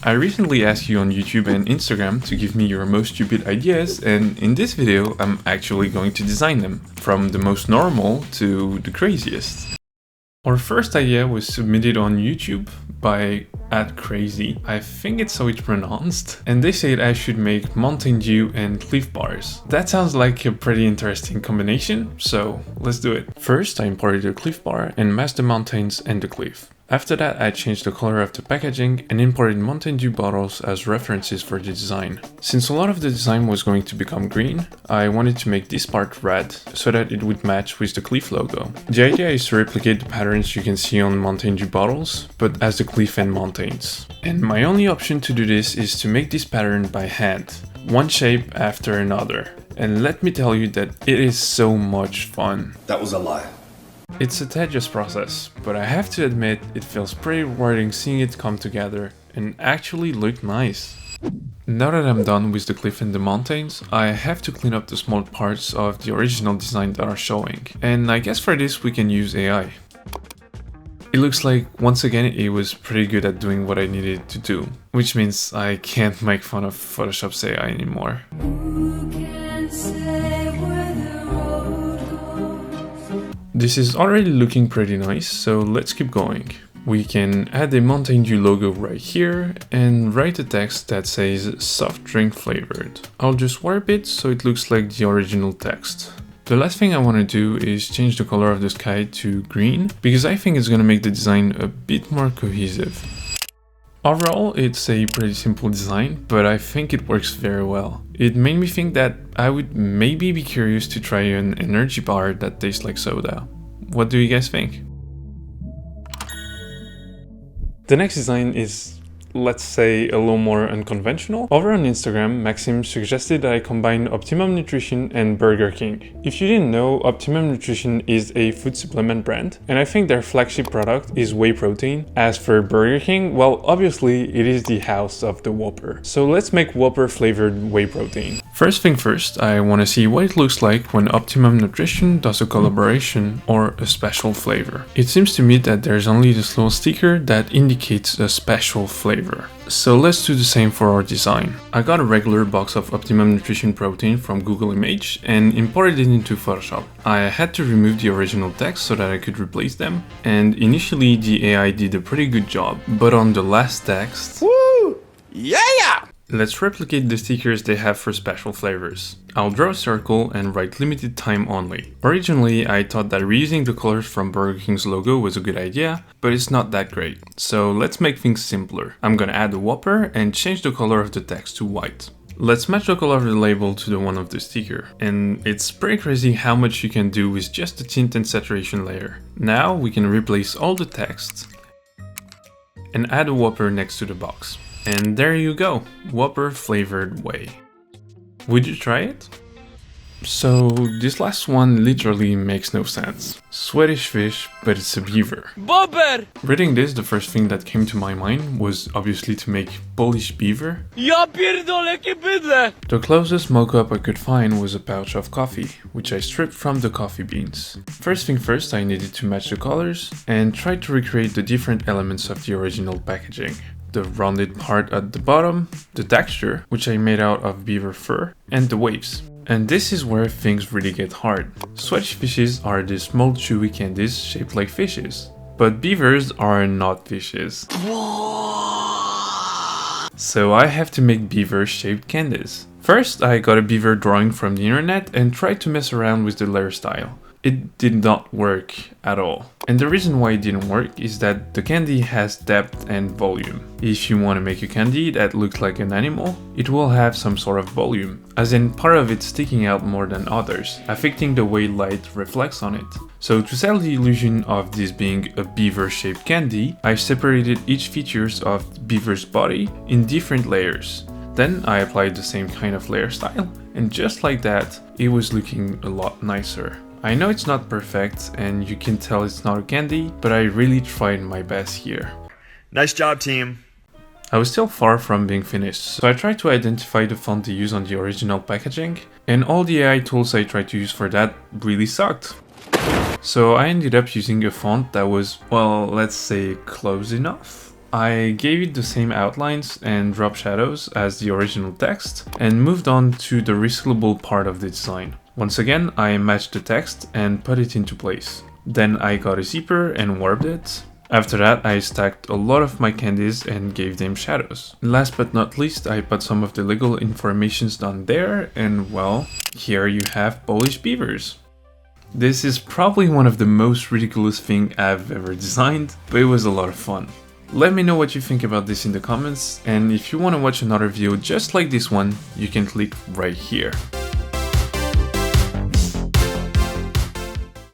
I recently asked you on YouTube and Instagram to give me your most stupid ideas, and in this video I'm actually going to design them, from the most normal to the craziest. Our first idea was submitted on YouTube by @crazy, I think it's how it's pronounced, and they said I should make Mountain Dew and Cliff Bars. That sounds like a pretty interesting combination, so let's do it. First I imported the Cliff Bar and masked the mountains and the cliff. After that I changed the color of the packaging and imported Mountain Dew bottles as references for the design. Since a lot of the design was going to become green, I wanted to make this part red so that it would match with the cliff logo. The idea is to replicate the patterns you can see on Mountain Dew bottles, but as the cliff and mountains. And my only option to do this is to make this pattern by hand, one shape after another. And let me tell you that it is so much fun. That was a lie. It's a tedious process, but I have to admit it feels pretty rewarding seeing it come together and actually look nice. Now that I'm done with the cliff and the mountains, I have to clean up the small parts of the original design that are showing. And I guess for this we can use AI. It looks like once again it was pretty good at doing what I needed to do, which means I can't make fun of Photoshop's AI anymore. This is already looking pretty nice, so let's keep going. We can add a Mountain Dew logo right here and write a text that says soft drink flavored. I'll just warp it so it looks like the original text. The last thing I want to do is change the color of the sky to green, because I think it's going to make the design a bit more cohesive. Overall, it's a pretty simple design, but I think it works very well. It made me think that I would maybe be curious to try an energy bar that tastes like soda. What do you guys think? The next design is, let's say, a little more unconventional. Over on Instagram, Maxime suggested that I combine Optimum Nutrition and Burger King. If you didn't know, Optimum Nutrition is a food supplement brand, and I think their flagship product is whey protein. As for Burger King, well, obviously it is the house of the Whopper. So let's make Whopper flavored whey protein. First thing first, I want to see what it looks like when Optimum Nutrition does a collaboration or a special flavor. It seems to me that there's only this little sticker that indicates a special flavor. So let's do the same for our design. I got a regular box of Optimum Nutrition protein from Google Image and imported it into Photoshop. I had to remove the original text so that I could replace them, and initially the AI did a pretty good job, but on the last text... Woo! Yeah! Let's replicate the stickers they have for special flavors. I'll draw a circle and write limited time only. Originally, I thought that reusing the colors from Burger King's logo was a good idea, but it's not that great. So let's make things simpler. I'm gonna add a Whopper and change the color of the text to white. Let's match the color of the label to the one of the sticker. And it's pretty crazy how much you can do with just the tint and saturation layer. Now we can replace all the text and add a Whopper next to the box. And there you go, Whopper flavored whey. Would you try it? So this last one literally makes no sense. Swedish fish, but it's a beaver. Bobber! Reading this, the first thing that came to my mind was obviously to make Polish beaver. Ja pierdolę, jakie bydle! The closest mock-up I could find was a pouch of coffee, which I stripped from the coffee beans. First thing first, I needed to match the colors and try to recreate the different elements of the original packaging. The rounded part at the bottom, the texture, which I made out of beaver fur, and the waves. And this is where things really get hard. Swedish fishes are these small chewy candies shaped like fishes, but beavers are not fishes. So I have to make beaver shaped candies. First, I got a beaver drawing from the internet and tried to mess around with the layer style. It did not work at all. And the reason why it didn't work is that the candy has depth and volume. If you want to make a candy that looks like an animal, it will have some sort of volume, as in part of it sticking out more than others, affecting the way light reflects on it. So to sell the illusion of this being a beaver-shaped candy, I separated each features of the beaver's body in different layers. Then I applied the same kind of layer style, and just like that, it was looking a lot nicer. I know it's not perfect and you can tell it's not a candy, but I really tried my best here. Nice job, team. I was still far from being finished, so I tried to identify the font to use on the original packaging, and all the AI tools I tried to use for that really sucked. So I ended up using a font that was, well, let's say close enough. I gave it the same outlines and drop shadows as the original text and moved on to the resealable part of the design. Once again, I matched the text and put it into place. Then I got a zipper and warped it. After that, I stacked a lot of my candies and gave them shadows. Last but not least, I put some of the legal informations down there, and well, here you have Polish beavers. This is probably one of the most ridiculous things I've ever designed, but it was a lot of fun. Let me know what you think about this in the comments, and if you want to watch another video just like this one, you can click right here.